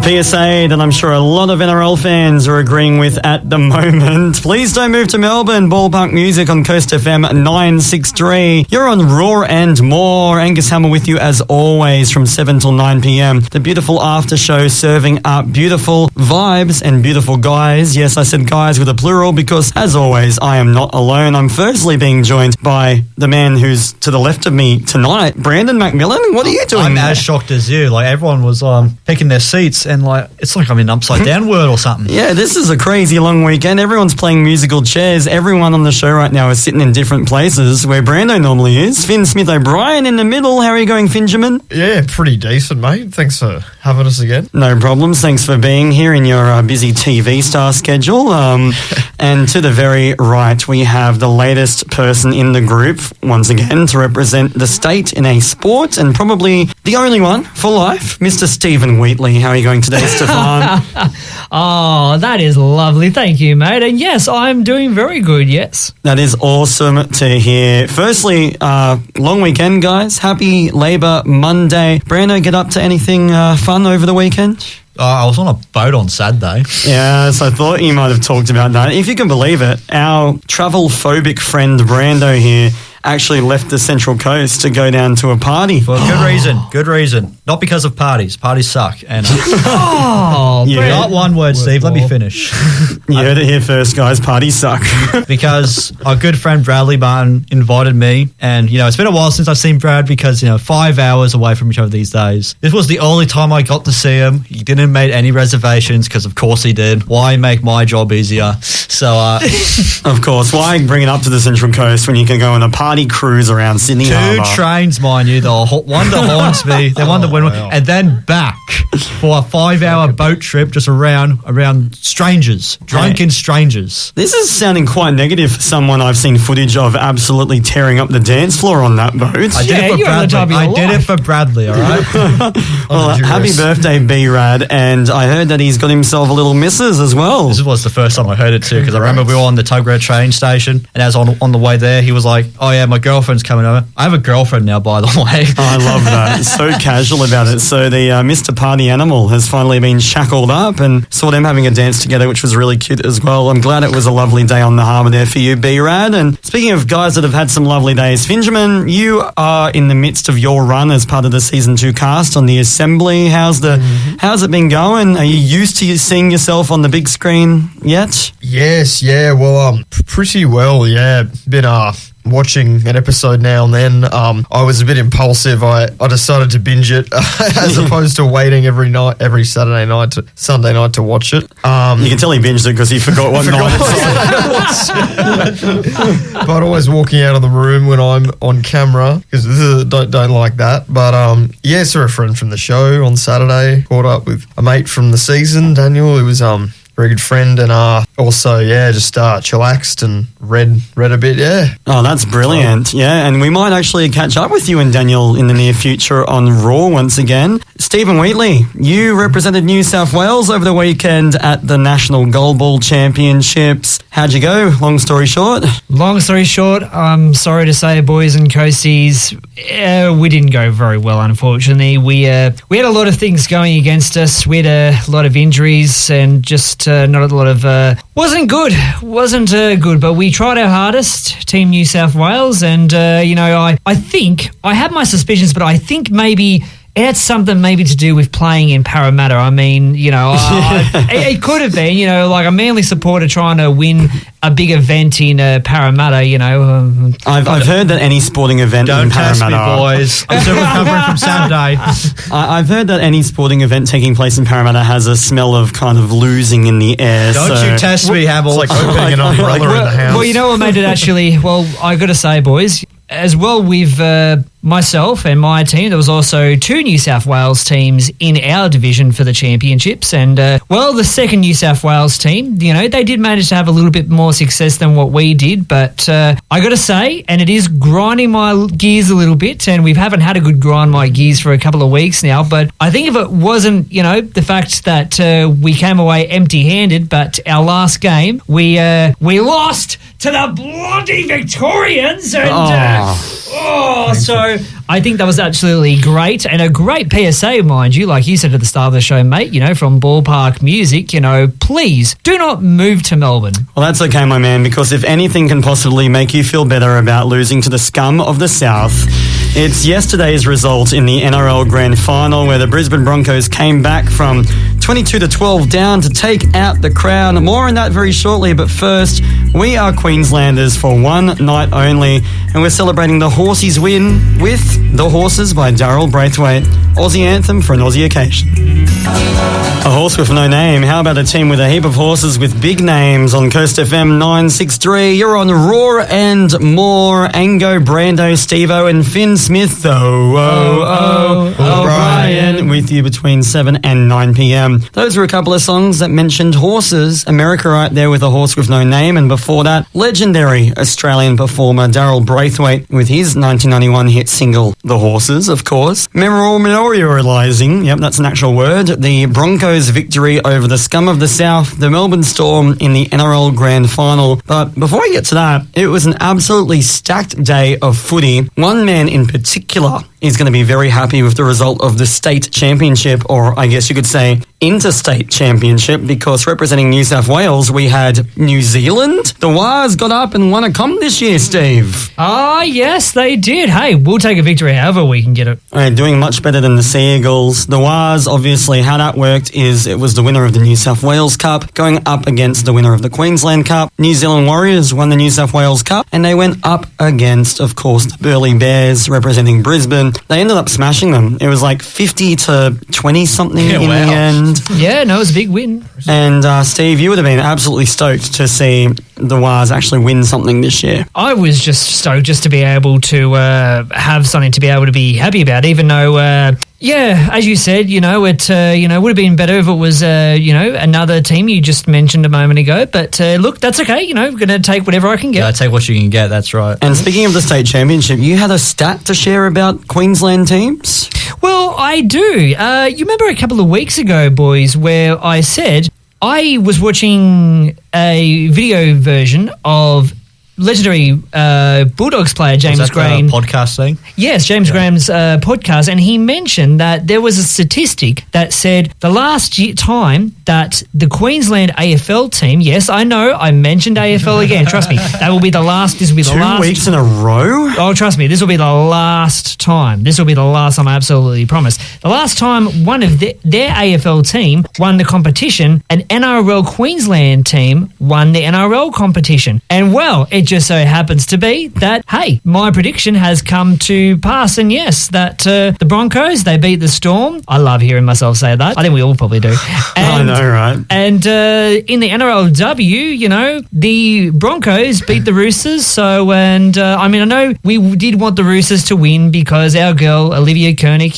PSA that I'm sure a lot of NRL fans are agreeing with at the moment. Please don't move to Melbourne. Ballpark Music on Coast FM 963. You're on Raw and More. Angus Hammer with you as always from 7 till 9 p.m. The beautiful after show serving up beautiful vibes and beautiful guys. Yes, I said guys with a plural because, as always, I am not alone. I'm firstly being joined by the man who's to the left of me tonight, Brandon McMillan. What are you doing? I'm as shocked as you. Like, everyone was picking their seats, and like it's like I'm in Upside Down World or something. Yeah, this is a crazy long weekend. Everyone's playing musical chairs. Everyone on the show right now is sitting in different places where Brando normally is. Finn Smith O'Brien in the middle. How are you going, Fingerman? Yeah, pretty decent, mate. Thanks for having us again. No problems. Thanks for being here in your busy TV star schedule. And to the very right, we have the latest person in the group, once again, to represent the state in a sport, and probably the only one for life, Mr. Stephen Wheatley. How are you going today, Stefan? Oh, that is lovely. Thank you, mate. And yes, I'm doing very good, yes. That is awesome to hear. Firstly, long weekend, guys. Happy Labour Monday. Brando, get up to anything fun over the weekend? I was on a boat on Saturday. Yes, I thought you might have talked about that. If you can believe it, our travel-phobic friend Brando here actually left the Central Coast to go down to a party. For good reason. Good reason. Not because of parties. Parties suck. And not one word, Steve. Let me finish. You heard it here first, guys. Parties suck. Because our good friend Bradley Martin invited me, and it's been a while since I've seen Brad because 5 hours away from each other these days. This was the only time I got to see him. He didn't make any reservations because of course he did. Why make my job easier? So of course, why bring it up to the Central Coast when you can go on a party cruise around Sydney Harbour? 2 trains, mind you. One to Hornsby, then one to Windward, and then back for a 5-hour boat trip just around strangers, drunken strangers. This is sounding quite negative for someone I've seen footage of absolutely tearing up the dance floor on that boat. I did it for Bradley, all right? Well, happy birthday, B-Rad, and I heard that he's got himself a little missus as well. This was the first time I heard it too, because I remember we were on the Tuggerah train station, and as on the way there, he was like, oh yeah, my girlfriend's coming over. I have a girlfriend now, by the way. I love that. So casual about it. So the Mr. Party Animal has finally been shackled up, and saw them having a dance together, which was really cute as well. I'm glad it was a lovely day on the harbour there for you, B-Rad. And speaking of guys that have had some lovely days, Fingerman, you are in the midst of your run as part of the Season 2 cast on the Assembly. How's it been going? Are you used to seeing yourself on the big screen yet? Yes, yeah, well, pretty well, yeah. Been watching an episode now and then. I was a bit impulsive. I decided to binge it as opposed to waiting every Sunday night to watch it. You can tell he binged it because he forgot what night it was. But always walking out of the room when I'm on camera because don't like that. But saw a friend from the show on Saturday. Caught up with a mate from the season, Daniel, who was very good friend, and also, just chillaxed and read a bit, yeah. Oh, that's brilliant, yeah, and we might actually catch up with you and Daniel in the near future on Raw once again. Stephen Wheatley, you represented New South Wales over the weekend at the National Goalball Championships. How'd you go, long story short? Long story short, I'm sorry to say, boys and coasties, we didn't go very well, unfortunately. We had a lot of things going against us. We had a lot of injuries and just not a lot of... wasn't good, but we tried our hardest, Team New South Wales, and, I think, I have my suspicions, but I think maybe... it had something maybe to do with playing in Parramatta. I mean, it could have been, like a Manly supporter trying to win a big event in Parramatta, I've heard that any sporting event in Parramatta... Don't test me, boys. I'm still recovering from Saturday. I've heard that any sporting event taking place in Parramatta has a smell of kind of losing in the air. Don't you test me, Hamill. It's like opening an umbrella in the house. Well, you know what made it actually... Well, I got to say, boys... As well with myself and my team, there was also 2 New South Wales teams in our division for the championships. And, the second New South Wales team, they did manage to have a little bit more success than what we did. But I got to say, and it is grinding my gears a little bit, and we haven't had a good grind my gears for a couple of weeks now. But I think if it wasn't, the fact that we came away empty-handed, but our last game, we lost to the bloody Victorians, and Oh, so I think that was absolutely great, and a great PSA, mind you, like you said at the start of the show, mate, from Ballpark Music, please do not move to Melbourne. Well, that's okay, my man, because if anything can possibly make you feel better about losing to the scum of the South, it's yesterday's result in the NRL Grand Final, where the Brisbane Broncos came back from 22-12 down to take out the Crown. More on that very shortly, but first, we are Queenslanders for one night only, and we're celebrating the Horsies win with The Horses by Daryl Braithwaite, Aussie anthem for an Aussie occasion. A horse with no name. How about a team with a heap of horses with big names on Coast FM 963? You're on Roar and More. Ango, Brando, Stevo and Finn Smith, though. O'Brien, with you between 7 and 9 p.m. Those were a couple of songs that mentioned horses. America right there with A Horse with No Name, and before that, legendary Australian performer Daryl Braithwaite with his 1991 hit single, The Horses, of course. Memorialising, yep, that's an actual word, the Broncos' victory over the scum of the South, the Melbourne Storm, in the NRL Grand Final. But before we get to that, it was an absolutely stacked day of footy. One man in particular is going to be very happy with the result of the state championship, or I guess you could say interstate championship, because representing New South Wales, we had New Zealand. The Wars got up and won a comp this year, Steve. Ah, yes, they did. Hey, we'll take a victory however we can get it. Doing much better than the Sea Eagles. The Wars, obviously, how that worked is it was the winner of the New South Wales Cup going up against the winner of the Queensland Cup. New Zealand Warriors won the New South Wales Cup, and they went up against, of course, the Burleigh Bears representing Brisbane. They ended up smashing them. It was like 50-20 something in the end. Yeah, no, it was a big win. And Steve, you would have been absolutely stoked to see the Wars actually win something this year. I was just stoked just to be able to have something to be able to be happy about, even though, as you said, it would have been better if it was, another team you just mentioned a moment ago. But look, that's okay. Going to take whatever I can get. Yeah, take what you can get. That's right. And speaking of the state championship, you had a stat to share about Queensland teams? Well, I do. You remember a couple of weeks ago, boys, where I said I was watching a video version of legendary Bulldogs player James Graham. Podcast thing? Yes, James Graham's podcast, and he mentioned that there was a statistic that said the last time that the Queensland AFL team, yes, I know, I mentioned AFL again, trust me, that will be the last, this will be the last. 2 weeks in a row? Oh, trust me, this will be the last time. This will be the last time, I absolutely promise. The last time one of their AFL team won the competition, an NRL Queensland team won the NRL competition. And well, it just so happens to be that, hey, my prediction has come to pass, and yes, that the Broncos, they beat the Storm. I love hearing myself say that. I think we all probably do. And, I know, right? And in the NRLW, the Broncos beat the Roosters. So, and I know we did want the Roosters to win because our girl, Olivia Koenig,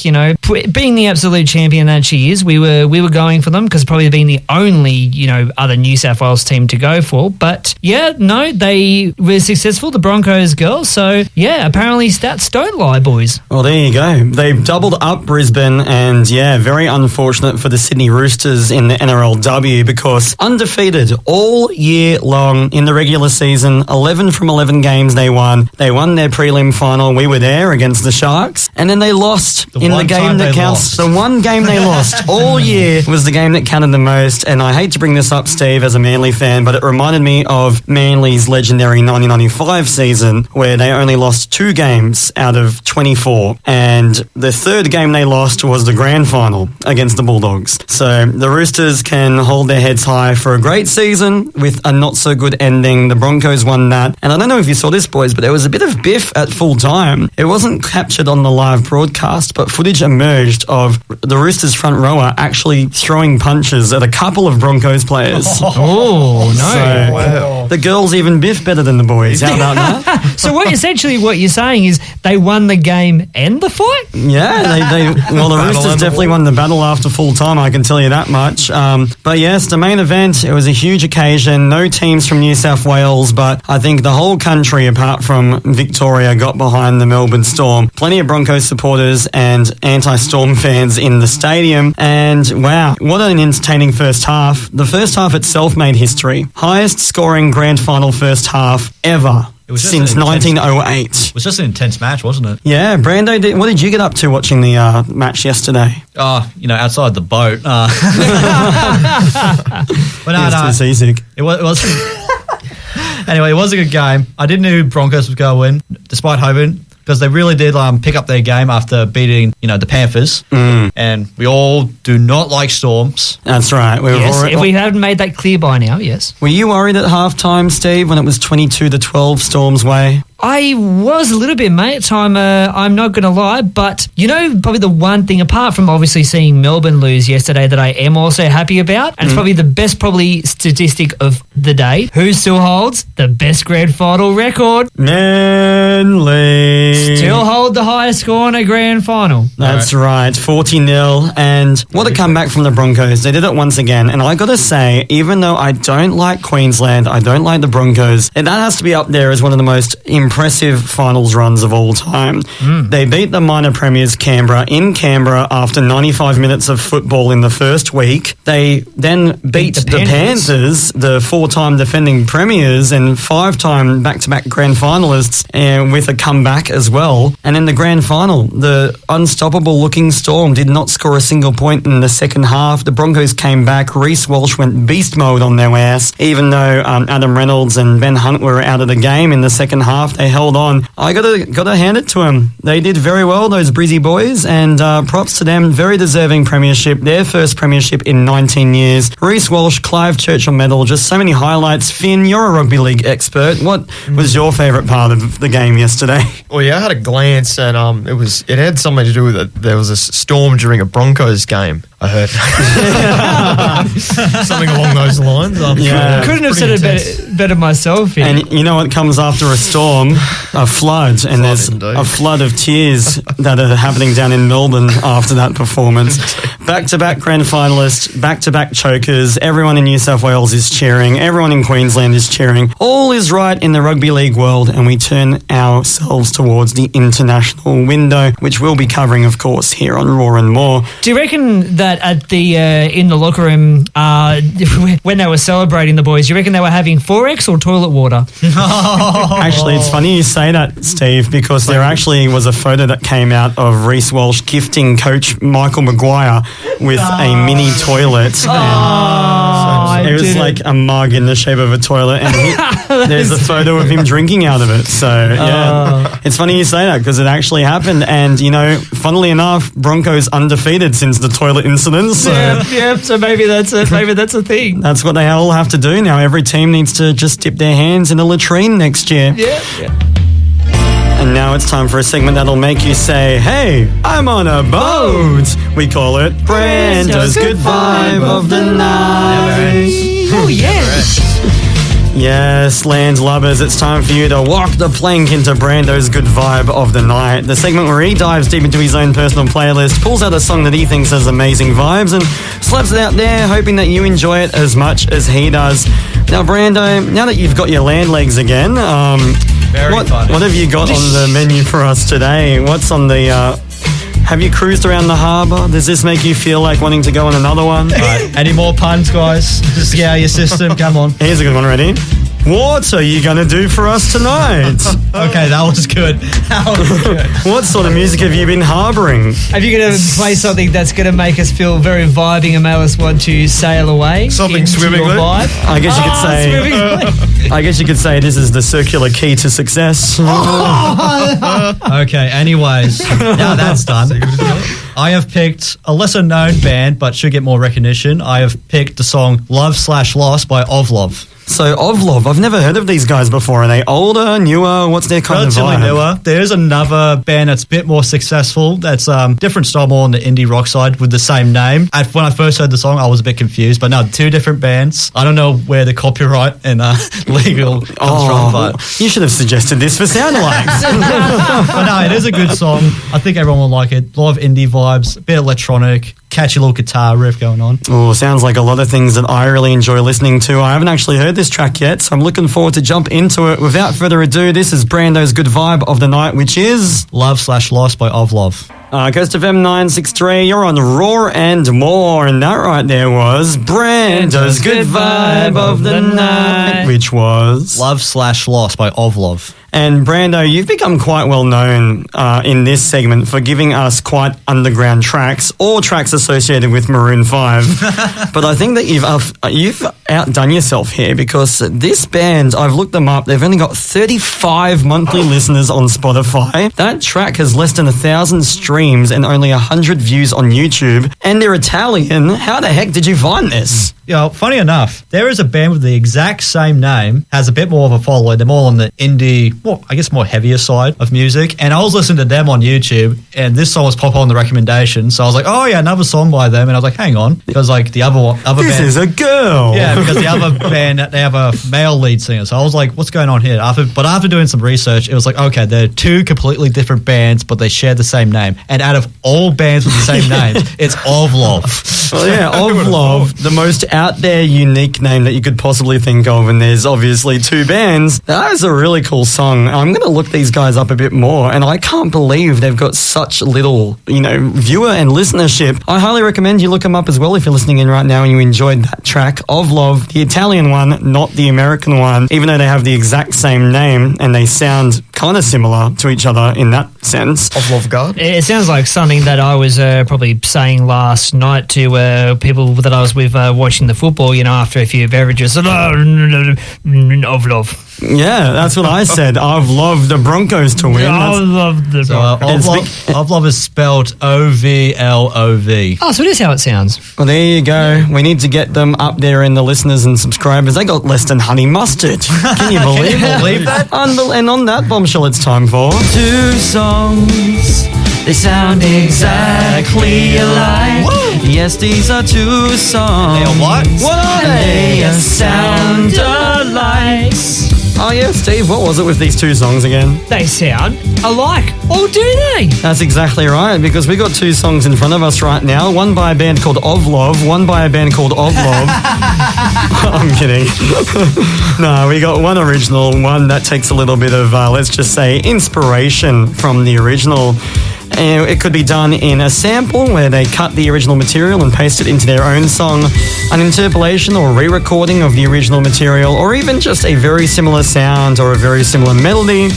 being the absolute champion that she is, we were going for them because probably being the only, other New South Wales team to go for. But yeah, no, they were successful, the Broncos girls. So yeah, apparently stats don't lie, boys. Well, there you go. They doubled up Brisbane, and yeah, very unfortunate for the Sydney Roosters in the NRLW because undefeated all year long in the regular season, 11 from 11 games they won. They won their prelim final. We were there against the Sharks, and then they lost in the game that counts. The one game they lost all year was the game that counted the most, and I hate to bring this up, Steve, as a Manly fan, but it reminded me of Manly's legendary 1995 season where they only lost 2 games out of 24, and the third game they lost was the grand final against the Bulldogs. So the Roosters can hold their heads high for a great season with a not so good ending. The Broncos won that, and I don't know if you saw this, boys, but there was a bit of biff at full time. It wasn't captured on the live broadcast, but footage emerged of the Roosters front rower actually throwing punches at a couple of Broncos players. Oh, no. So, Wow. the girls even biff better than the boys. How about that? So what you're saying is they won the game and the fight? Yeah, the Roosters definitely won the battle after full time, I can tell you that much. But yes, the main event, it was a huge occasion. No teams from New South Wales, but I think the whole country, apart from Victoria, got behind the Melbourne Storm. Plenty of Broncos supporters and anti-Storm fans in the stadium. And wow, what an entertaining first half. The first half itself made history. Highest scoring grand final first half ever It was just since an intense- 1908. It was just an intense match, wasn't it? Yeah, Brando, what did you get up to watching the match yesterday? Outside the boat. But It's too seasick. It was anyway, it was a good game. I didn't know who Broncos was going to win, despite hoping, because they really did pick up their game after beating, the Panthers. And we all do not like Storms. That's right. Yes, if we haven't made that clear by now, yes. Were you worried at halftime, Steve, when it was 22-12 Storms' way? I was a little bit, mate. I'm not going to lie, but probably the one thing, apart from obviously seeing Melbourne lose yesterday, that I am also happy about, and it's probably the best statistic of the day. Who still holds the best grand final record? Manly. Still hold the highest score in a grand final. That's right, 40-0, and what a comeback from the Broncos. They did it once again, and I got to say, even though I don't like Queensland, I don't like the Broncos, and that has to be up there as one of the most impressive finals runs of all time. They beat the minor premiers Canberra in Canberra after 95 minutes of football in the first week. They then beat the Panthers, the 4-time defending premiers and 5-time back-to-back grand finalists, with a comeback as well. And in the grand final, the unstoppable-looking Storm did not score a single point in the second half. The Broncos came back. Reece Walsh went beast mode on their ass, even though Adam Reynolds and Ben Hunt were out of the game in the second half. They held on. I gotta hand it to them. They did very well, those Brizzy boys, and props to them. Very deserving premiership. Their first premiership in 19 years. Reece Walsh, Clive Churchill medal, just so many highlights. Finn, you're a rugby league expert. What was your favourite part of the game yesterday? Well, yeah, I had a glance, and it had something to do with it. There was a storm during a Broncos game, I heard. Something along those lines. Yeah. Couldn't have said it better myself. Yeah. And you know what comes after a storm? A flood. And there's indeed. a flood of tears that are happening down in Melbourne after that performance. Back-to-back grand finalists, back-to-back chokers. Everyone in New South Wales is cheering. Everyone in Queensland is cheering. All is right in the rugby league world, and we turn ourselves towards the international window, which we'll be covering, of course, here on Raw and More. Do you reckon that at the in the locker room when they were celebrating the boys, do you reckon they were having 4X or toilet water? Actually, it's funny you say that, Steve, because there actually was a photo that came out of Reece Walsh gifting coach Michael Maguire with a mini toilet. It was like a mug in the shape of a toilet, and there's a photo of him drinking out of it. So, yeah, it's funny you say that because it actually happened. And, funnily enough, Broncos undefeated since the toilet incident. So So maybe that's it. Maybe that's a thing. that's what they all have to do now. Every team needs to just dip their hands in a latrine next year. Yeah. And now it's time for a segment that'll make you say, hey, I'm on a boat. We call it Brando's Good Vibe of the Night. Oh, yes. Yes, land lubbers, it's time for you to walk the plank into Brando's Good Vibe of the Night. The segment where he dives deep into his own personal playlist, pulls out a song that he thinks has amazing vibes and slaps it out there, hoping that you enjoy it as much as he does. Now, Brando, now that you've got your land legs again, what have you got on the menu for us today? What's on the... have you cruised around the harbour? Does this make you feel like wanting to go on another one? Right. Any more puns, guys? Just get out of your system. Come on. Here's a good one, ready? What are you going to do for us tonight? Okay, that was good. What sort of music have you been harbouring? Are you going to play something that's going to make us feel very vibing and make us want to sail away? Something into your swimmingly? vibe? I guess you could say. Swimmingly. I guess you could say this is the circular key to success. Okay, anyways, now that's done. I have picked a lesser known band, but should get more recognition. I have picked the song Love/Lost by Ovlov. So, Ovlov, I've never heard of these guys before. Are they older, newer? What's their kind Relatively of vibe? newer. There's another band that's a bit more successful. That's different style, more on the indie rock side with the same name. When I first heard the song, I was a bit confused, but no, two different bands. I don't know where the copyright and legal comes from, but you should have suggested this for Soundlikes. but no, it is a good song. I think everyone will like it. A lot of indie vibes, a bit electronic, catchy little guitar riff going on. Oh, sounds like a lot of things that I really enjoy listening to. I haven't actually heard this track yet, so I'm looking forward to jump into it. Without further ado, this is Brando's Good Vibe of the Night, which is... Love/Lost by Ovlov. Coast FM 963, you're on Roar and More, and that right there was Brando's Good Vibe of the Night, which was Love/Lost by Ovlov. And Brando, you've become quite well known in this segment for giving us quite underground tracks or tracks associated with Maroon 5. But I think that you've outdone yourself here, because this band, I've looked them up, they've only got 35 monthly listeners on Spotify. That track has less than 1,000 streams and only 100 views on YouTube. And they're Italian. How the heck did you find this? Yeah, funny enough, there is a band with the exact same name, has a bit more of a following. They're more on the indie, well, I guess more heavier side of music. And I was listening to them on YouTube, and this song was pop on the recommendation. So I was like, oh yeah, another song by them. And I was like, hang on, because like the other This band is a girl. Yeah, because the other band, they have a male lead singer. So I was like, what's going on here? After doing some research, it was like, okay, they're two completely different bands, but they share the same name. And out of all bands with the same names, it's Ovlov. Well, yeah, Ovlov, the most out there unique name that you could possibly think of, and there's obviously two bands. That is a really cool song. I'm going to look these guys up a bit more, and I can't believe they've got such little, viewer and listenership. I highly recommend you look them up as well if you're listening in right now and you enjoyed that track. Ovlov, the Italian one, not the American one, even though they have the exact same name and they sound kind of similar to each other in that sense. Ovlov God. It sounds like something that I was probably saying last night to people that I was with watching the football, after a few beverages. Ovlov. Yeah, that's what I said. I've loved the Broncos to win. I love the Broncos. Ovlov is spelled Ovlov. Oh, so it is how it sounds. Well, there you go. We need to get them up there in the listeners and subscribers. They got less than honey mustard. Can you believe that? And on that bombshell, it's time for two songs. They sound exactly alike. Woo! Yes, these are two songs. They are what? What are they? They sound alike. Oh yeah, Steve, what was it with these two songs again? They sound alike. Oh, do they? That's exactly right, because we got two songs in front of us right now. One by a band called Ovlov, one by a band called Ovlov. I'm kidding. No, we got one original, one that takes a little bit of, let's just say, inspiration from the original. It could be done in a sample where they cut the original material and paste it into their own song, an interpolation or re-recording of the original material, or even just a very similar sound or a very similar melody.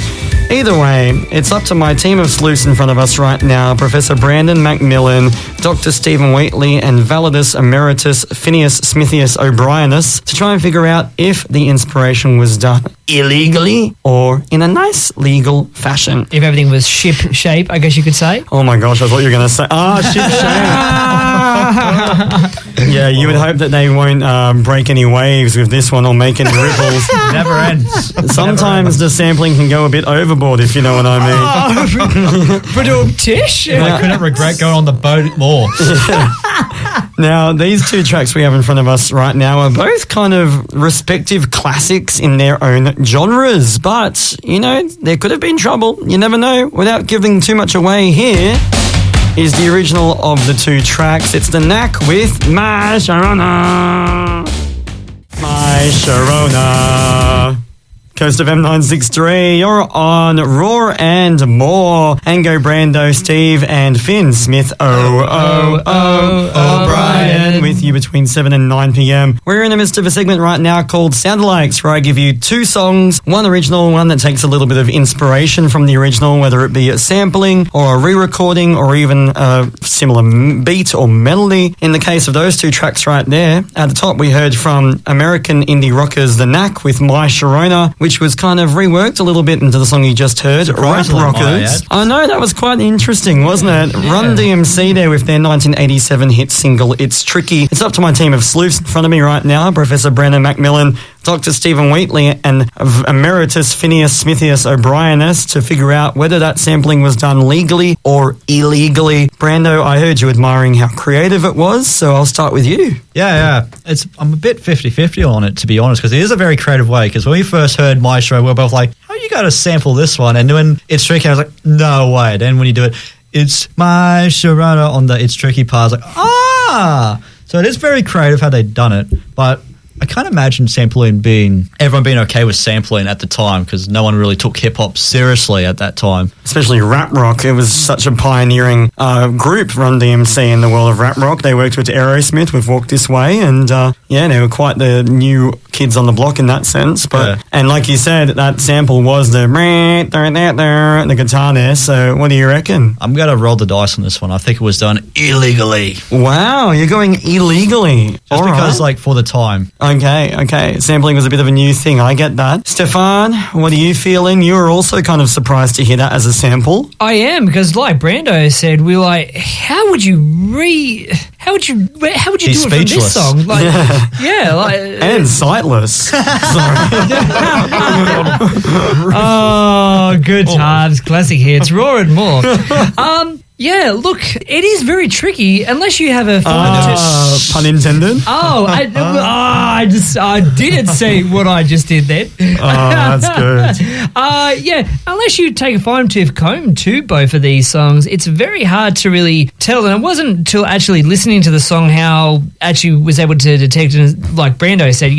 Either way, it's up to my team of sleuths in front of us right now, Professor Brandon Macmillan, Dr. Stephen Wheatley, and Validus Emeritus Phineas Smithius O'Brienus, to try and figure out if the inspiration was done illegally or in a nice legal fashion. If everything was ship shape, I guess you could say. Oh my gosh, I thought you were going to say, ship shape. Yeah, you would hope that they won't break any waves with this one or make any ripples. Never ends. Sometimes the sampling can go a bit overboard, if you know what I mean. Tish? I couldn't regret going on the boat more. Now, these two tracks we have in front of us right now are both kind of respective classics in their own genres, but, there could have been trouble. You never know. Without giving too much away, here is the original of the two tracks. It's The Knack with My Sharona. My Sharona. Coast of M963, you're on Roar and More. Ango, Brando, Steve, and Finn Smith O'Brien with you between 7 and 9 p.m. We're in the midst of a segment right now called Soundalikes, where I give you two songs, one original, one that takes a little bit of inspiration from the original, whether it be a sampling or a re-recording or even a similar beat or melody. In the case of those two tracks right there, at the top we heard from American indie rockers The Knack with My Sharona, which was kind of reworked a little bit into the song you just heard, Rap Rockers. I know, that was quite interesting, wasn't it? Yeah. Run DMC there with their 1987 hit single, It's Tricky. It's up to my team of sleuths in front of me right now, Professor Brandon Macmillan, Dr. Stephen Wheatley, and Emeritus Phineas Smithius O'Brienus to figure out whether that sampling was done legally or illegally. Brando, I heard you admiring how creative it was, so I'll start with you. Yeah. I'm a bit 50-50 on it, to be honest, because it is a very creative way. Because when we first heard My Show, we were both like, how you got to sample this one? And when It's Tricky, I was like, no way. Then when you do it, It's My Sharona on the It's Tricky part, I was like, So it is very creative how they've done it. But I can't imagine everyone being okay with sampling at the time because no one really took hip hop seriously at that time. Especially rap rock. It was such a pioneering group, Run DMC, in the world of rap rock. They worked with Aerosmith with Walk This Way, and they were quite the new kids on the block in that sense. But and like you said, that sample was the guitar there. So what do you reckon? I'm going to roll the dice on this one. I think it was done illegally. Wow, you're going illegally. Just because, for the time. Okay. Sampling was a bit of a new thing. I get that. Stefan, what are you feeling? You were also kind of surprised to hear that as a sample. I am, because like Brando said, we were like, how would you do it from this song? Like, and sightless. Oh, good times, classic hits, Raw and more. Yeah, look, it is very tricky unless you have a pun intended. I didn't say what I just did then. That's good. Unless you take a fine tooth comb to both of these songs, it's very hard to really tell. And it wasn't until actually listening to the song how actually was able to detect, like Brando said,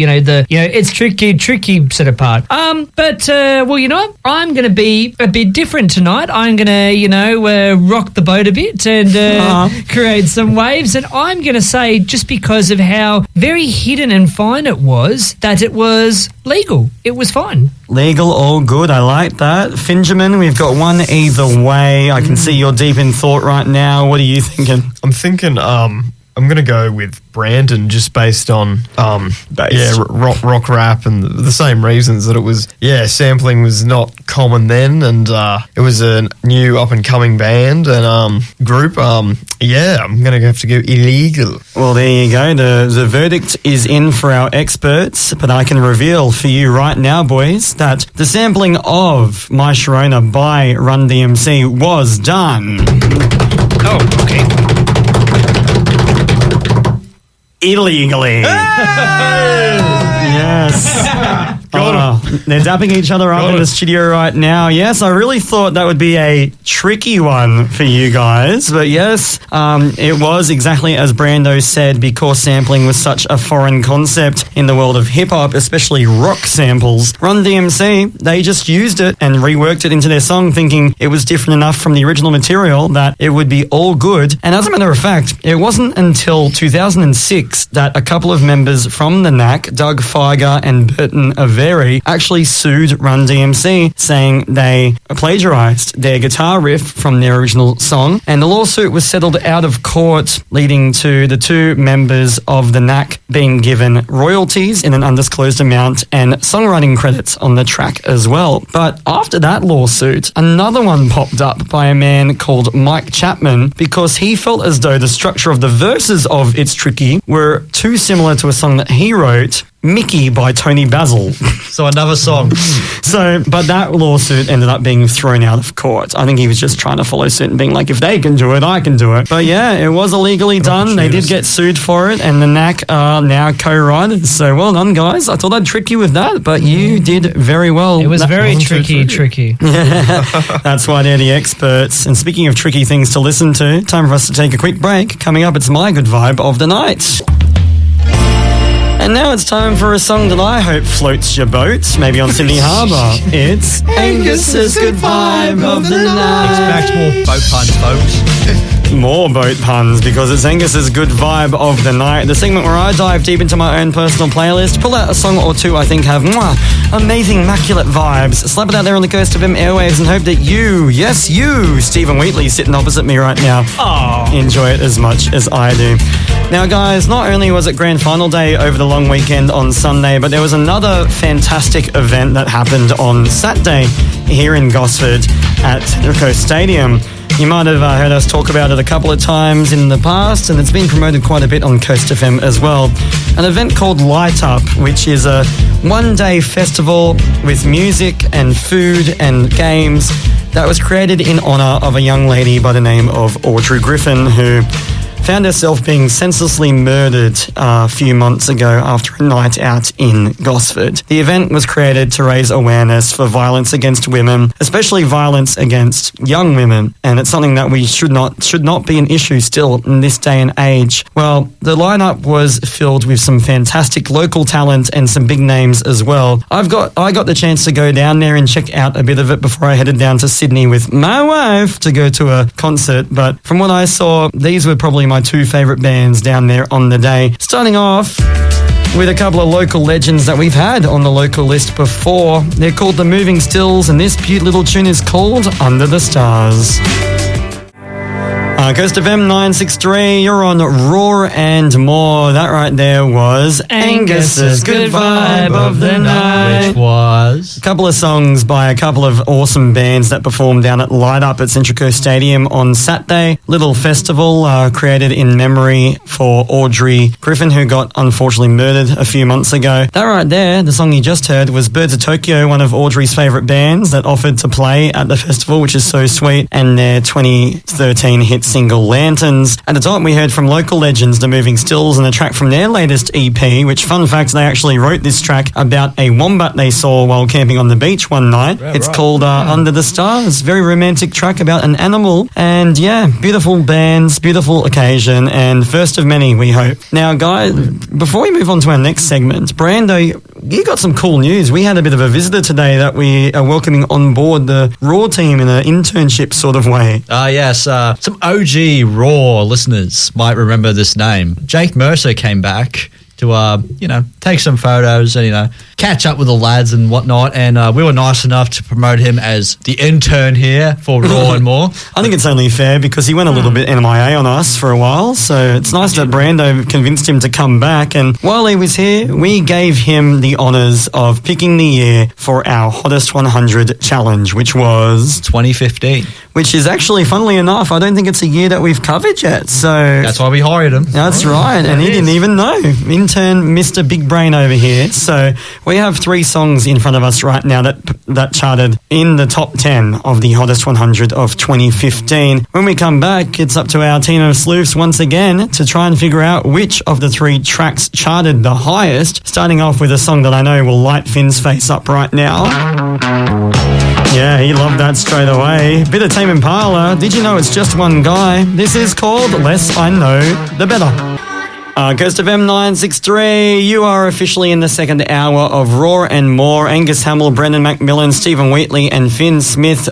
it's tricky sort of part. But you know what? I'm going to be a bit different tonight. I'm going to, rock the boat a bit and create some waves. And I'm going to say, just because of how very hidden and fine it was, that it was legal. It was fine. Legal, all good. I like that. Fingerman, we've got one either way. I can see you're deep in thought right now. What are you thinking? I'm thinking I'm going to go with Brandon just based on rock rap and the same reasons that it was sampling was not common then, and it was a new up and coming band and group. I'm going to have to go illegal. Well, there you go. The verdict is in for our experts, but I can reveal for you right now, boys, that the sampling of My Sharona by Run DMC was done. Oh, okay. Illegally. Yes. They're dapping each other up in the studio right now. Yes, I really thought that would be a tricky one for you guys. But yes, it was exactly as Brando said, because sampling was such a foreign concept in the world of hip-hop, especially rock samples. Run DMC, they just used it and reworked it into their song, thinking it was different enough from the original material that it would be all good. And as a matter of fact, it wasn't until 2006 that a couple of members from the Knack, Doug Feiger and Burton Avery, actually sued Run DMC, saying they plagiarized their guitar riff from their original song. And the lawsuit was settled out of court, leading to the two members of the Knack being given royalties in an undisclosed amount and songwriting credits on the track as well. But after that lawsuit, another one popped up by a man called Mike Chapman, because he felt as though the structure of the verses of It's Tricky were too similar to a song that he wrote, Mickey by Tony Basil. So another song. But that lawsuit ended up being thrown out of court. I think he was just trying to follow suit and being like, if they can do it, I can do it. But yeah, it was illegally done. They did get sued for it, and the Knack are now co-writers. So well done, guys. I thought I'd trick you with that, but you did very well. It was very tricky. That's why they're the experts. And speaking of tricky things to listen to, time for us to take a quick break. Coming up, it's my good vibe of the night. And now it's time for a song that I hope floats your boat, maybe on Sydney Harbour. It's Angus's Good Vibe of the Night. Expect more boat puns, folks. More boat puns, because it's Angus's Good Vibe of the Night, the segment where I dive deep into my own personal playlist, pull out a song or two I think have amazing, immaculate vibes, slap it out there on the Coast FM airwaves, and hope that you, yes you, Stephen Wheatley, sitting opposite me right now, enjoy it as much as I do. Now guys, not only was it grand final day over the long weekend on Sunday, but there was another fantastic event that happened on Saturday here in Gosford at Hilco Stadium. You might have heard us talk about it a couple of times in the past, and it's been promoted quite a bit on Coast FM as well. An event called Light Up, which is a one-day festival with music and food and games that was created in honour of a young lady by the name of Audrey Griffin, who found herself being senselessly murdered a few months ago after a night out in Gosford. The event was created to raise awareness for violence against women, especially violence against young women, and it's something that we should not be an issue still in this day and age. Well, the lineup was filled with some fantastic local talent and some big names as well. I got the chance to go down there and check out a bit of it before I headed down to Sydney with my wife to go to a concert, but from what I saw, these were probably my two favourite bands down there on the day. Starting off with a couple of local legends that we've had on the local list before. They're called The Moving Stills, and this cute little tune is called Under the Stars. Coast FM 963, you're on Roar and More. That right there was Angus's Good Vibe of the Night. Which was A couple of songs by a couple of awesome bands that performed down at Light Up at Central Coast Stadium on Saturday. Little festival created in memory for Audrey Griffin, who got unfortunately murdered a few months ago. That right there, the song you just heard, was Birds of Tokyo, one of Audrey's favourite bands that offered to play at the festival, which is so sweet, and their 2013 hit single Lanterns. At the top, we heard from local legends The Moving Stills and a track from their latest EP, which, fun fact, they actually wrote this track about a wombat they saw while camping on the beach one night. It's called Under the Stars. Very romantic track about an animal. And yeah, beautiful bands, beautiful occasion, and first of many, we hope. Now, guys, before we move on to our next segment, Brando, you got some cool news. We had a bit of a visitor today that we are welcoming on board the Raw team in an internship sort of way. yes, some OG Raw listeners might remember this name. Jake Mercer came back to, take some photos and, catch up with the lads and whatnot. And we were nice enough to promote him as the intern here for Raw and More. I think it's only fair because he went a little bit MIA on us for a while. So it's nice that Brando convinced him to come back. And while he was here, we gave him the honours of picking the year for our Hottest 100 challenge, which was 2015. Which is actually, funnily enough, I don't think it's a year that we've covered yet. So that's why we hired him. That's right. And he didn't even know. Intern Mr. Big Brain over here. So we have 3 songs in front of us right now that charted in the top 10 of the Hottest 100 of 2015. When we come back, it's up to our team of sleuths once again to try and figure out which of the 3 tracks charted the highest, starting off with a song that I know will light Finn's face up right now. Yeah, he loved that straight away. Bit of Tame Impala. Did you know it's just one guy? This is called Less I Know, The Better. Coast FM 963, you are officially in the second hour of Raw and More. Angus Hamill, Brendan McMillan, Stephen Wheatley and Finn Smith.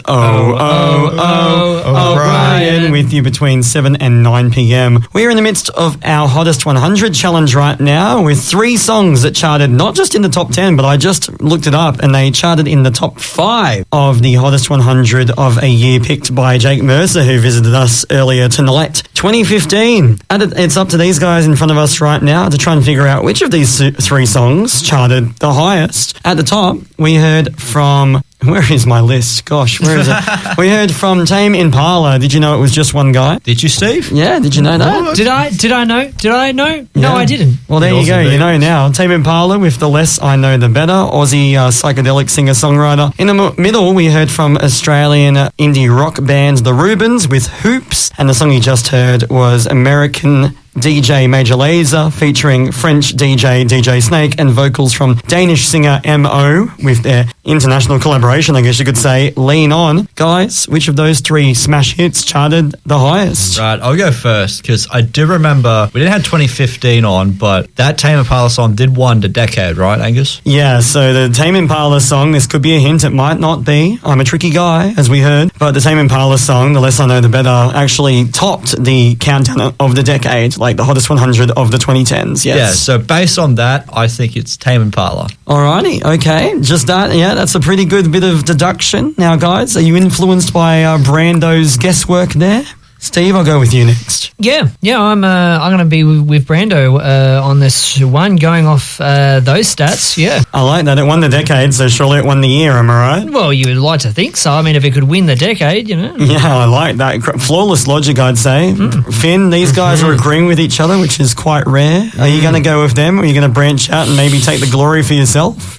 O'Brien with you between 7 and 9 p.m. We're in the midst of our Hottest 100 challenge right now with 3 songs that charted not just in the top 10, but I just looked it up and they charted in the top 5 of the Hottest 100 of a year picked by Jake Mercer, who visited us earlier tonight. 2015. And it's up to these guys in front of us right now to try and figure out which of these 3 songs charted the highest. At the top, we heard from... Where is my list? Gosh, where is it? We heard from Tame Impala. Did you know it was just one guy? Did you, Steve? Yeah, did you know that? Did I know? Did I know? No, I didn't. Well, there you go. You know now. Tame Impala with The Less I Know, The Better. Aussie psychedelic singer-songwriter. In the middle, we heard from Australian indie rock band The Rubens with Hoops. And the song you just heard was American DJ Major Lazer featuring French DJ Snake and vocals from Danish singer M.O. with their international collaboration, I guess you could say, Lean On. Guys, which of those 3 smash hits charted the highest? Right, I'll go first because I do remember we didn't have 2015 on, but that Tame Impala song did win the decade, right, Angus? Yeah, so the Tame Impala song, this could be a hint, it might not be. I'm a tricky guy, as we heard, but the Tame Impala song, The Less I Know The Better, actually topped the countdown of the decade, like the Hottest 100 of the 2010s, yes. Yeah, so based on that, I think it's Tame Impala. Alrighty, okay, just that, yeah, that's a pretty good bit of deduction. Now, guys, are you influenced by Brando's guesswork there? Steve, I'll go with you next. Yeah, I'm going to be with Brando on this one, going off those stats. Yeah, I like that. It won the decade, so surely it won the year. Am I right? Well, you would like to think so. I mean, if it could win the decade, you know. Yeah, I like that. Flawless logic, I'd say. Finn, these guys are agreeing with each other, which is quite rare. Are you going to go with them, or are you going to branch out and maybe take the glory for yourself?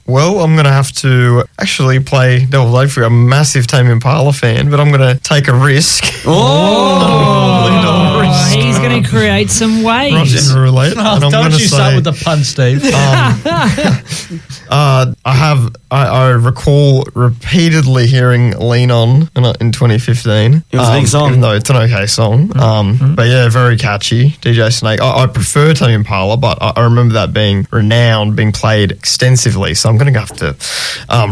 Well, I'm going to have to actually play Devil's Advocate. I'm a massive Tame Impala fan, but I'm going to take a risk. Oh! he's going to create some waves. Russian roulette. and I'm Don't gonna you start with the pun, Steve. I recall repeatedly hearing "Lean On" in 2015. It was a big song. even though it's an okay song. But yeah, very catchy. DJ Snake. I prefer Tame Impala, but I remember that being renowned, being played extensively. So I'm going to have to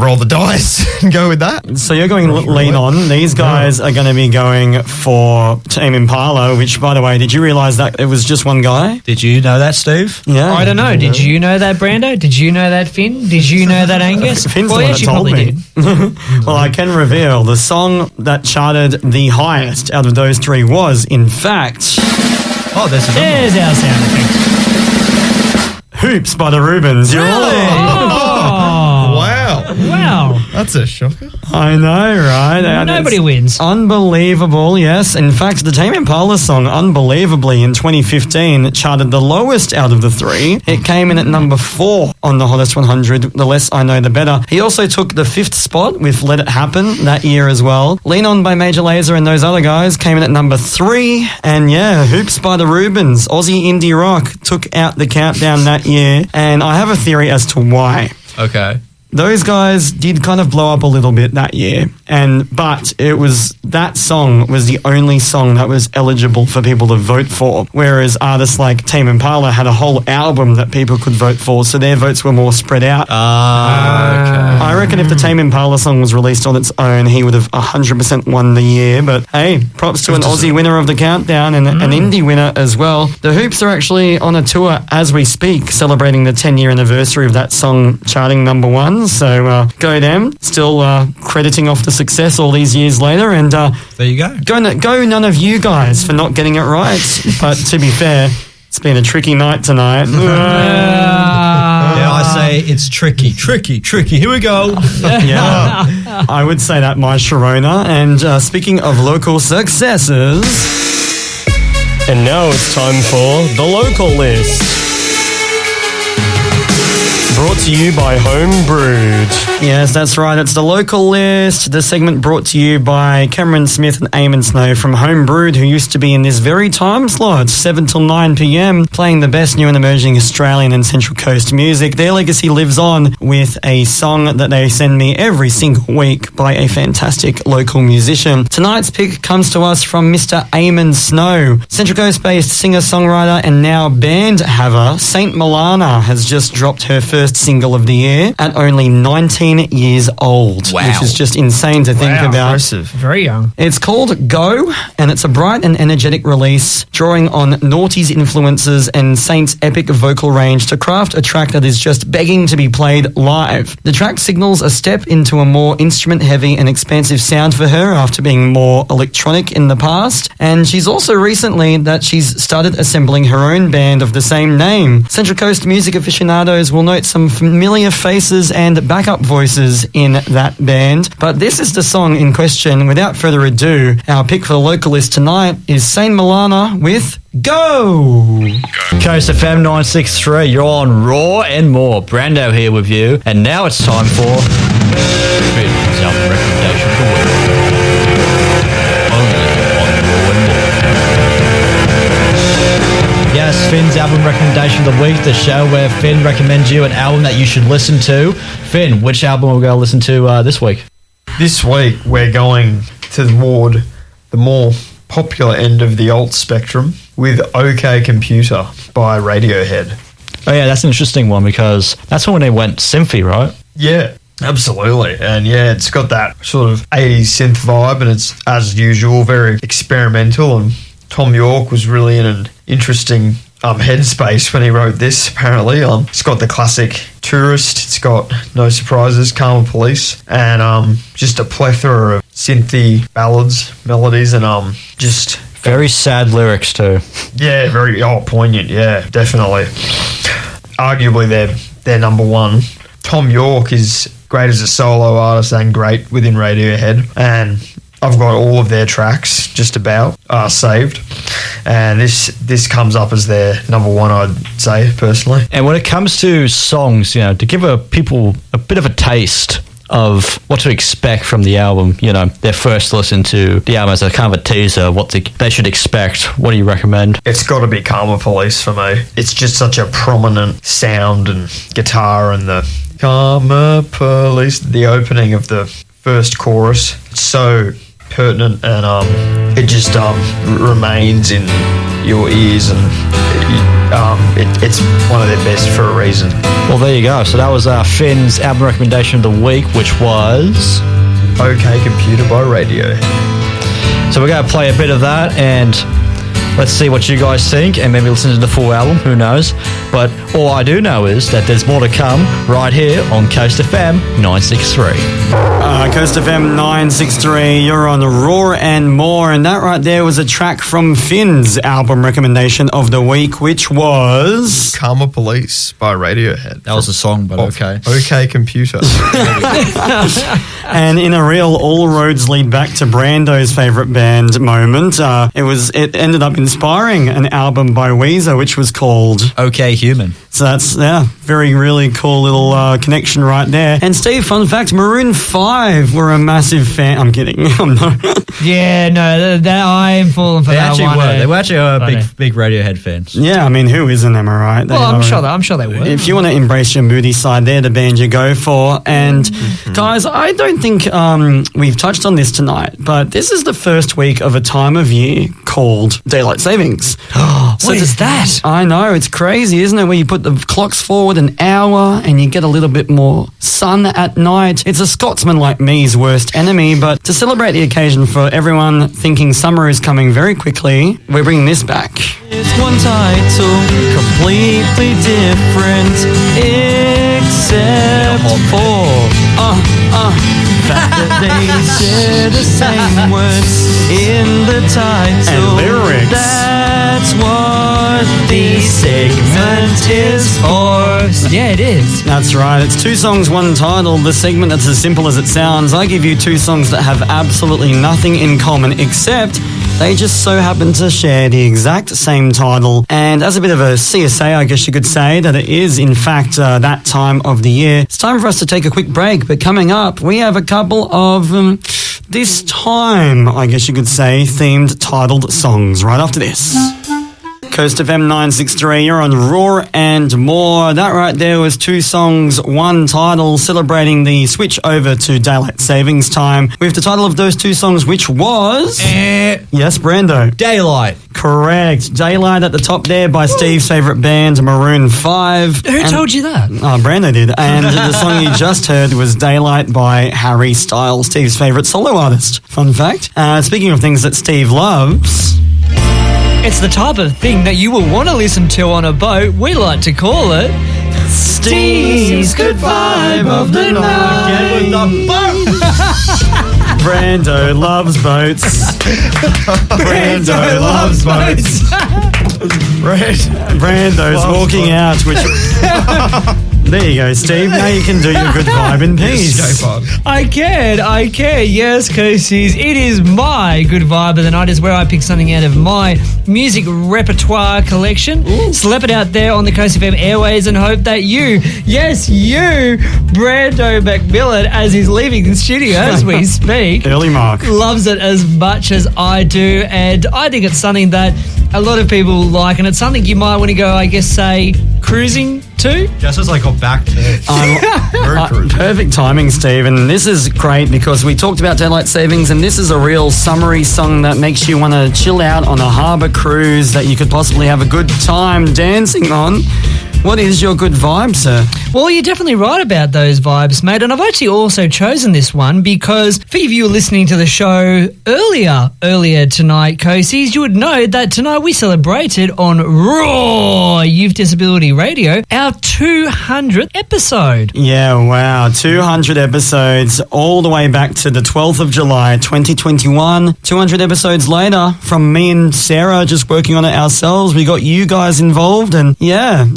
roll the dice and go with that. So you're going Lean On. These guys are going to be going for Tame Impala, which, by the way, did you realise that it was just one guy? Did you know that, Steve? Yeah. I don't know. Did you know that, Brando? Did you know that, Finn? Did you know that, Angus? Finn's well, the one yes, that you told probably me. did. Well, I can reveal the song that charted the highest out of those three was, in fact, Oh, there's another one. There's our sound effect. Hoops by the Rubens. You're all Oh, Wow. wow. That's a shocker. I know, right? And Nobody it's wins. Unbelievable, yes. In fact, the Tame Impala song, unbelievably, in 2015, charted the lowest out of the three. It came in at number 4 on the Hottest 100. The less I know, the better. He also took the 5th spot with Let It Happen that year as well. Lean On by Major Lazer and those other guys came in at number 3. And yeah, Hoops by the Rubens, Aussie indie rock, took out the countdown that year. And I have a theory as to why. Okay. Those guys did kind of blow up a little bit that year, but it was that song was the only song that was eligible for people to vote for, whereas artists like Tame Impala had a whole album that people could vote for, so their votes were more spread out. Okay. I reckon if the Tame Impala song was released on its own, he would have 100% won the year, but hey, props to an Aussie winner of the countdown and an indie winner as well. The Hoops are actually on a tour as we speak, celebrating the 10-year anniversary of that song charting number 1. So go them, still crediting off the success all these years later, and There you go. go none of you guys for not getting it right. But to be fair, it's been a tricky night tonight. Yeah, I say it's tricky. Here we go. Yeah, I would say that, my Sharona. And speaking of local successes, And now it's time for the local list. Brought to you by Home Brewed. yes, that's right. It's the local list. The segment brought to you by Cameron Smith and Eamon Snow from Home Brewed, who used to be in this very time slot, 7 till 9 p.m, playing the best new and emerging Australian and Central Coast music. Their legacy lives on with a song that they send me every single week by a fantastic local musician. Tonight's pick comes to us from Mr. Eamon Snow. Central Coast-based singer-songwriter and now band haver, Saint Milana, has just dropped her first single of the year at only 19 years old, Wow. which is just insane to think about. Impressive. Very young. It's called Go, and it's a bright and energetic release, drawing on Naughty's influences and Saint's epic vocal range to craft a track that is just begging to be played live. The track signals a step into a more instrument-heavy and expansive sound for her after being more electronic in the past, and she's also recently that she's started assembling her own band of the same name. Central Coast music aficionados will note some familiar faces and backup voices in that band, but this is the song in question. Without further ado, our pick for the local list tonight is Saint Milana with Go. Coast FM 963, you're on Raw and More. Brando here with you, and now it's time for Finn's album recommendation for the week. Only on Raw and More. Yes, Finn's album recommendation of the week, the show where Finn recommends you an album that you should listen to. Finn, which album are we going to listen to this week? This week we're going toward the more popular end of the alt spectrum with OK Computer by Radiohead. Oh yeah, that's an interesting one because that's when they went synthy, right? Yeah, absolutely. And yeah, it's got that sort of 80s synth vibe, and it's, as usual, very experimental. And Tom York was really in an interesting headspace when he wrote this, apparently. It's got the classic Tourist, it's got No Surprises, Karma Police, and just a plethora of synthy ballads, melodies, and just... Very sad lyrics too. Yeah, very poignant. Yeah, definitely. Arguably, they're number one. Tom York is great as a solo artist and great within Radiohead, and I've got all of their tracks just about saved, and this comes up as their number one, I'd say personally. And when it comes to songs, to give people a bit of a taste of what to expect from the album, their first listen to the album as a kind of a teaser of what they should expect, what do you recommend? It's got to be Karma Police for me. It's just such a prominent sound and guitar, and the Karma Police, the opening of the first chorus, it's so pertinent, and it just remains in your ears, and it's one of their best for a reason. Well, there you go. So that was Finn's album recommendation of the week, which was OK Computer by Radiohead. So we're going to play a bit of that, and let's see what you guys think, and maybe listen to the full album, who knows. But all I do know is that there's more to come right here on Coast FM 963. Coast FM 963, you're on Roar and More, and that right there was a track from Finn's album recommendation of the week, which was Karma Police by Radiohead. That was a song, but okay. OK Computer. And in a real all roads lead back to Brando's favourite band moment, it ended up inspiring an album by Weezer, which was called OK Human. So that's, very, really cool little connection right there. And Steve, fun fact, Maroon 5 were a massive fan. I'm kidding. I'm not. Yeah, no, that I'm falling for that one. They were actually big Radiohead fans. Yeah, I mean, who isn't, am I right? Well, I'm sure they were. If you want to embrace your moody side, they're the band you go for. And guys, I don't think we've touched on this tonight, but this is the first week of a time of year called Daylight Savings. What is that? I know, it's crazy, isn't it? Where you put the clocks forward an hour and you get a little bit more sun at night. It's a Scotsman like me's worst enemy, but to celebrate the occasion for everyone thinking summer is coming very quickly, we're bringing this back. It's one title, completely different, except for fact that they share the same words in the title and lyrics. That's what the segment is for. Yeah, it is. That's right. It's two songs, one title. The segment that's as simple as it sounds. I give you two songs that have absolutely nothing in common except they just so happen to share the exact same title. And as a bit of a CSA, I guess you could say that it is, in fact, that time of the year. It's time for us to take a quick break. But coming up, we have a couple of, this time, I guess you could say, themed titled songs right after this. Coast FM 963, you're on Roar and More. That right there was two songs, one title, celebrating the switch over to Daylight Savings Time, with the title of those two songs, which was... Yes, Brando. Daylight. Correct. Daylight at the top there by Steve's favourite band, Maroon 5. Who told you that? Oh, Brando did. And the song you just heard was Daylight by Harry Styles, Steve's favourite solo artist. Fun fact. Speaking of things that Steve loves... It's the type of thing that you will want to listen to on a boat. We like to call it Steve's Good Vibe of the Night. With the boat. Brando loves boats. Brando loves boats. Brando's walking out, which... There you go, Steve. Now you can do your good vibe in peace. I can. Yes, Coasties. It is my good vibe of the night is where I pick something out of my music repertoire collection, slap it out there on the Coast FM airways and hope that you, Brando McMillan, as he's leaving the studio as we speak, Early mark, loves it as much as I do. And I think it's something that a lot of people like, and it's something you might want to go, I guess, say, cruising to. Just as I got back to perfect timing, Steve. And this is great because we talked about daylight savings, and this is a real summery song that makes you want to chill out on a harbour cruise that you could possibly have a good time dancing on. What is your good vibe, sir? Well, you're definitely right about those vibes, mate. And I've actually also chosen this one because for you listening to the show earlier tonight, Coasties, you would know that tonight we celebrated on Raw Youth Disability Radio our 200th episode. Yeah, wow. 200 episodes all the way back to the 12th of July, 2021. 200 episodes later, from me and Sarah just working on it ourselves, we got you guys involved. And yeah,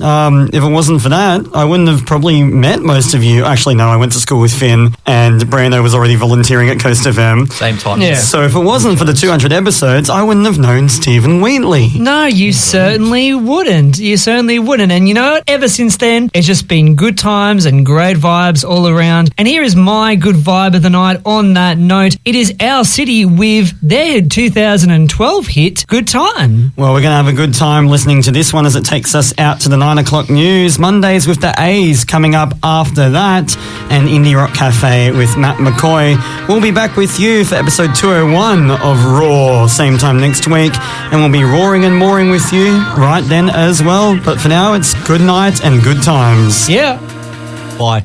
if it wasn't for that, I wouldn't have probably met most of you. Actually, no, I went to school with Finn, and Brando was already volunteering at Coast FM. Same time. Yeah. So if it wasn't for the 200 episodes, I wouldn't have known Stephen Wheatley. No, you certainly wouldn't. You certainly wouldn't. And you know what? Ever since then, it's just been good times and great vibes all around. And here is my good vibe of the night on that note. It is Our City with their 2012 hit, Good Time. Well, we're going to have a good time listening to this one as it takes us out to the 9 o'clock news. Mondays with the A's coming up after that. And Indie Rock Cafe with Matt McCoy. We'll be back with you for episode 201 of Raw, same time next week. And we'll be roaring and mooring with you right then as well. But for now, it's good night and good times. Yeah. Bye.